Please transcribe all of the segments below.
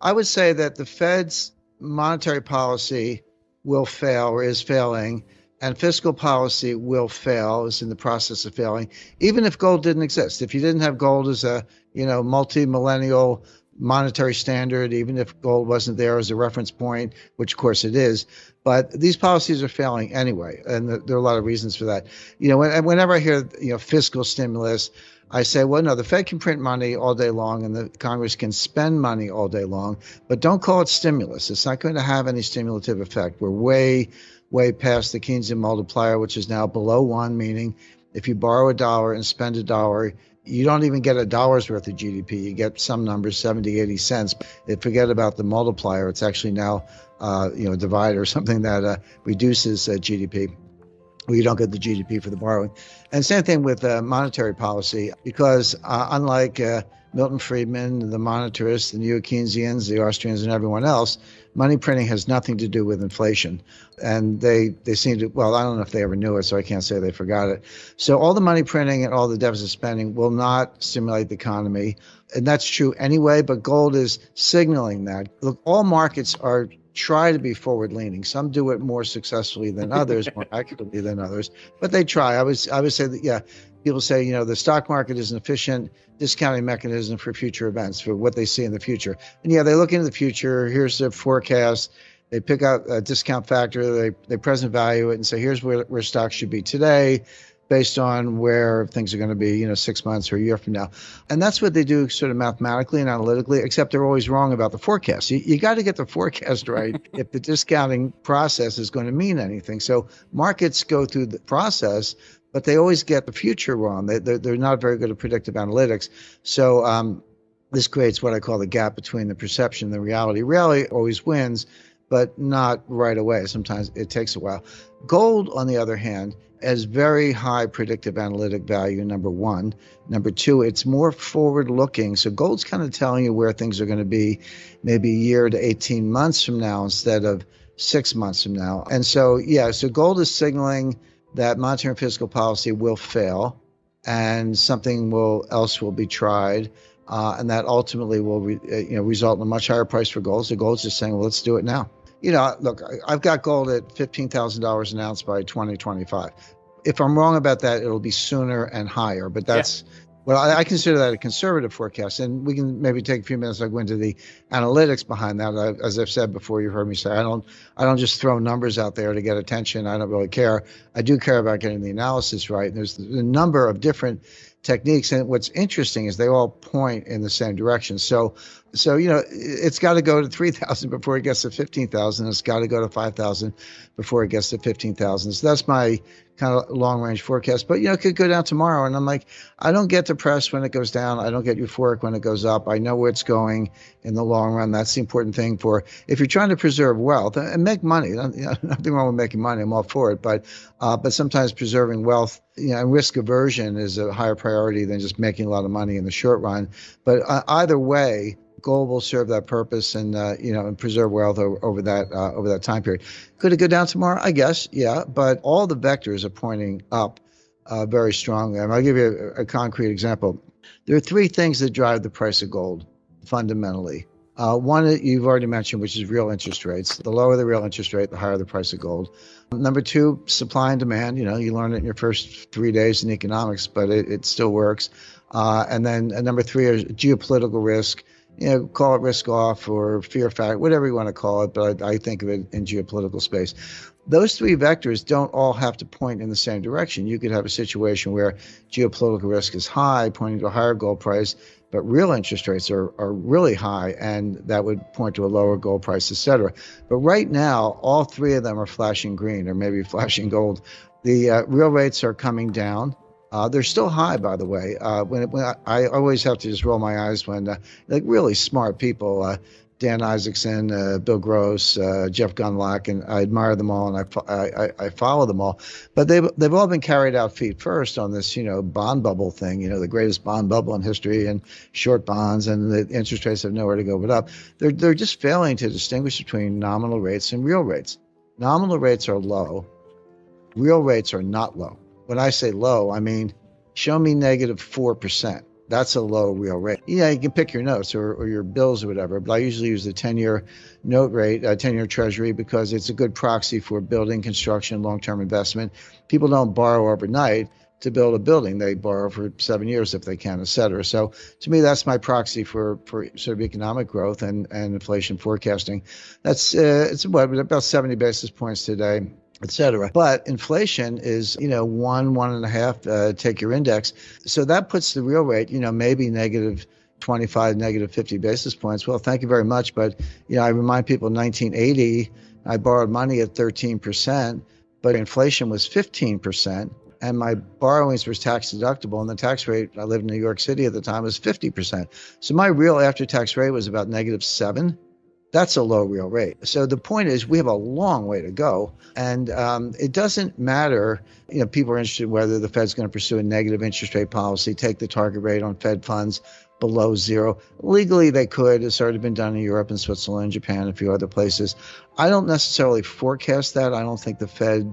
I would say that the Fed's monetary policy will fail or is failing, and fiscal policy will fail, is in the process of failing, even if gold didn't exist. If you didn't have gold as a, multi-millennial monetary standard, even if gold wasn't there as a reference point, which of course it is, but these policies are failing anyway, and there are a lot of reasons for that. Whenever I hear fiscal stimulus, I say, well, no, the Fed can print money all day long and the Congress can spend money all day long, but don't call it stimulus. It's not going to have any stimulative effect. We're way past the Keynesian multiplier, which is now below one, meaning if you borrow a dollar and spend a dollar, you don't even get a dollar's worth of GDP. You get some numbers, 70, 80 cents. Forget about the multiplier. It's actually now, a divider or something that reduces GDP. Well, you don't get the GDP for the borrowing. And same thing with monetary policy, because unlike Milton Friedman, the monetarists, the neo-Keynesians, the Austrians, and everyone else, money printing has nothing to do with inflation. And they seem to, well, I don't know if they ever knew it, so I can't say they forgot it. So all the money printing and all the deficit spending will not stimulate the economy. And that's true anyway, but gold is signaling that. Look, all markets try to be forward-leaning. Some do it more successfully than others, more accurately than others, but they try. I would say that, yeah, people say, the stock market is an efficient discounting mechanism for future events, for what they see in the future. And yeah, they look into the future. Here's the forecast. They pick out a discount factor. They present value it and say, here's where stocks should be today, based on where things are going to be, 6 months or a year from now. And that's what they do sort of mathematically and analytically, except they're always wrong about the forecast. You got to get the forecast right if the discounting process is going to mean anything. So markets go through the process, but they always get the future wrong. They're not very good at predictive analytics. So this creates what I call the gap between the perception and the reality. Reality always wins, but not right away. Sometimes it takes a while. Gold, on the other hand, has very high predictive analytic value, number one. Number two, it's more forward-looking. So gold's kind of telling you where things are going to be maybe a year to 18 months from now instead of 6 months from now. And so, so gold is signaling that monetary and fiscal policy will fail and something else will be tried. And that ultimately will result in a much higher price for gold. So gold's just saying, well, let's do it now. Look, I've got gold at $15,000 an ounce by 2025. If I'm wrong about that, it'll be sooner and higher. But that's, well, I consider that a conservative forecast. And we can maybe take a few minutes to go into the analytics behind that. As I've said before, you've heard me say, I don't just throw numbers out there to get attention. I don't really care. I do care about getting the analysis right. And there's a number of different techniques. And what's interesting is they all point in the same direction. So it's got to go to 3,000 before it gets to 15,000. It's got to go to 5,000 before it gets to 15,000. So that's my kind of long range forecast. But, it could go down tomorrow. And I'm like, I don't get depressed when it goes down. I don't get euphoric when it goes up. I know where it's going in the long run. That's the important thing if you're trying to preserve wealth and make money. Nothing wrong with making money. I'm all for it. But sometimes preserving wealth, and risk aversion is a higher priority than just making a lot of money in the short run. But either way, gold will serve that purpose and and preserve wealth over that time period. Could it go down tomorrow? I guess, yeah. But all the vectors are pointing up very strongly. And I'll give you a concrete example. There are three things that drive the price of gold fundamentally. One that you've already mentioned, which is real interest rates. The lower the real interest rate, the higher the price of gold. Number two, supply and demand. You learn it in your first 3 days in economics, but it still works. And then number three is geopolitical risk. Call it risk off or fear factor, whatever you want to call it, but I think of it in geopolitical space. Those three vectors don't all have to point in the same direction. You could have a situation where geopolitical risk is high, pointing to a higher gold price, but real interest rates are really high, and that would point to a lower gold price, et cetera. But right now, all three of them are flashing green or maybe flashing gold. The real rates are coming down. They're still high, by the way. When I always have to just roll my eyes when really smart people, Dan Isaacson, Bill Gross, Jeff Gundlach, and I admire them all and I follow them all. But they've all been carried out feet first on this bond bubble thing. The greatest bond bubble in history and short bonds, and the interest rates have nowhere to go but up. They're just failing to distinguish between nominal rates and real rates. Nominal rates are low. Real rates are not low. When I say low, I mean, show me negative 4%. That's a low real rate. Yeah, you can pick your notes or your bills or whatever, but I usually use the 10-year note rate, 10-year treasury, because it's a good proxy for building, construction, long-term investment. People don't borrow overnight to build a building. They borrow for 7 years if they can, et cetera. So to me, that's my proxy for sort of economic growth and inflation forecasting. That's it's about 70 basis points today, et cetera. But inflation is, 1.5, take your index. So that puts the real rate, maybe negative 25, negative 50 basis points. Well, thank you very much. But, I remind people in 1980, I borrowed money at 13%, but inflation was 15%. And my borrowings were tax deductible, and the tax rate, I lived in New York City at the time, was 50%. So my real after-tax rate was about -7. That's a low real rate. So the point is, we have a long way to go. And it doesn't matter, people are interested in whether the Fed's going to pursue a negative interest rate policy, take the target rate on Fed funds below zero. Legally, they could. It's already been done in Europe and Switzerland, Japan, a few other places. I don't necessarily forecast that. I don't think the Fed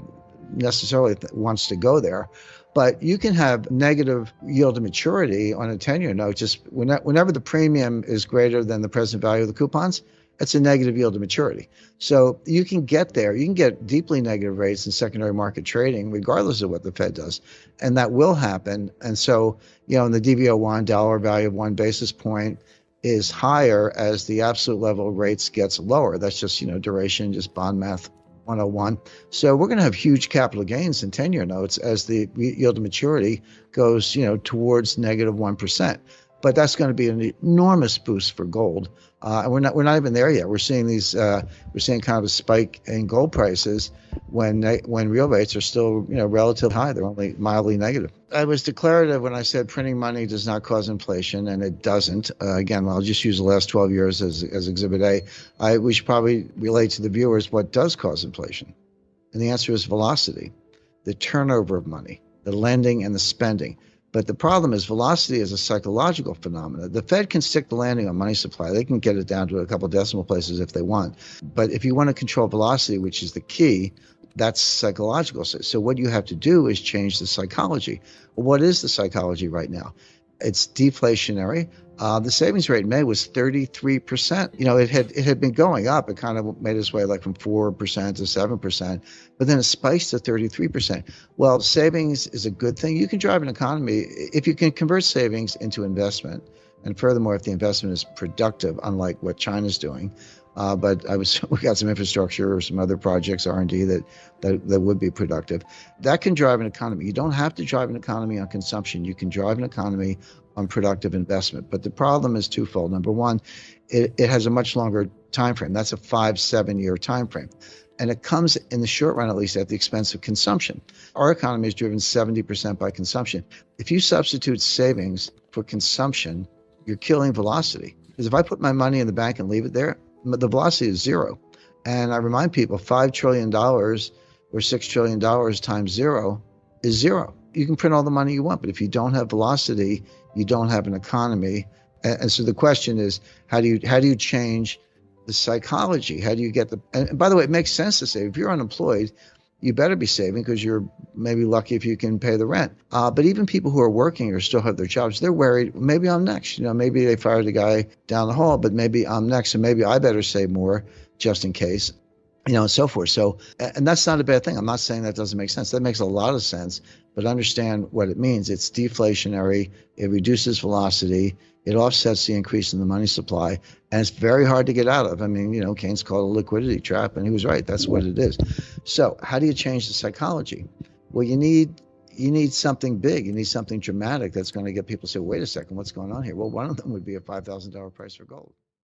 necessarily wants to go there. But you can have negative yield to maturity on a 10-year note. Just whenever the premium is greater than the present value of the coupons, it's a negative yield to maturity. So you can get there. You can get deeply negative rates in secondary market trading, regardless of what the Fed does. And that will happen. And so, in the DV01, dollar value of 1 basis point is higher as the absolute level of rates gets lower. That's just, duration, just bond math 101. So we're going to have huge capital gains in 10-year notes as the yield to maturity goes, towards -1%. But that's going to be an enormous boost for gold. And we're not even there yet. We're seeing kind of a spike in gold prices when real rates are still, relatively high. They're only mildly negative. I was declarative when I said printing money does not cause inflation, and it doesn't. Again, I'll just use the last 12 years as Exhibit A. We should probably relate to the viewers what does cause inflation. And the answer is velocity, the turnover of money, the lending and the spending. But the problem is velocity is a psychological phenomenon. The Fed can stick the landing on money supply. They can get it down to a couple of decimal places if they want. But if you want to control velocity, which is the key, that's psychological. So what you have to do is change the psychology. Well, what is the psychology right now? It's deflationary. The savings rate in May was 33%. It had been going up. It kind of made its way like from 4% to 7%, but then it spikes to 33%. Well, savings is a good thing. You can drive an economy if you can convert savings into investment. And furthermore, if the investment is productive, unlike what China's doing. But we got some infrastructure or some other projects, R&D that would be productive. That can drive an economy. You don't have to drive an economy on consumption. You can drive an economy on productive investment. But the problem is twofold. Number one, it has a much longer time frame. That's a 5-7 year time frame. And it comes, in the short run at least, at the expense of consumption. Our economy is driven 70% by consumption. If you substitute savings for consumption, you're killing velocity. Because if I put my money in the bank and leave it there, the velocity is zero. And I remind people, $5 trillion or $6 trillion times zero is zero. You can print all the money you want, but if you don't have velocity, you don't have an economy. And so the question is, how do you change the psychology? How do you get and by the way, it makes sense to say, if you're unemployed, you better be saving because you're maybe lucky if you can pay the rent. But even people who are working or still have their jobs, they're worried, maybe I'm next. Maybe they fired a guy down the hall, but maybe I'm next, and maybe I better save more just in case, and so forth. So, and that's not a bad thing. I'm not saying that doesn't make sense. That makes a lot of sense, but understand what it means. It's deflationary. It reduces velocity. It offsets the increase in the money supply, and it's very hard to get out of. I mean, Keynes called it a liquidity trap, and he was right. That's what it is. So how do you change the psychology? Well, you need something big. You need something dramatic that's going to get people to say, wait a second, what's going on here? Well, one of them would be a $5,000 price for gold.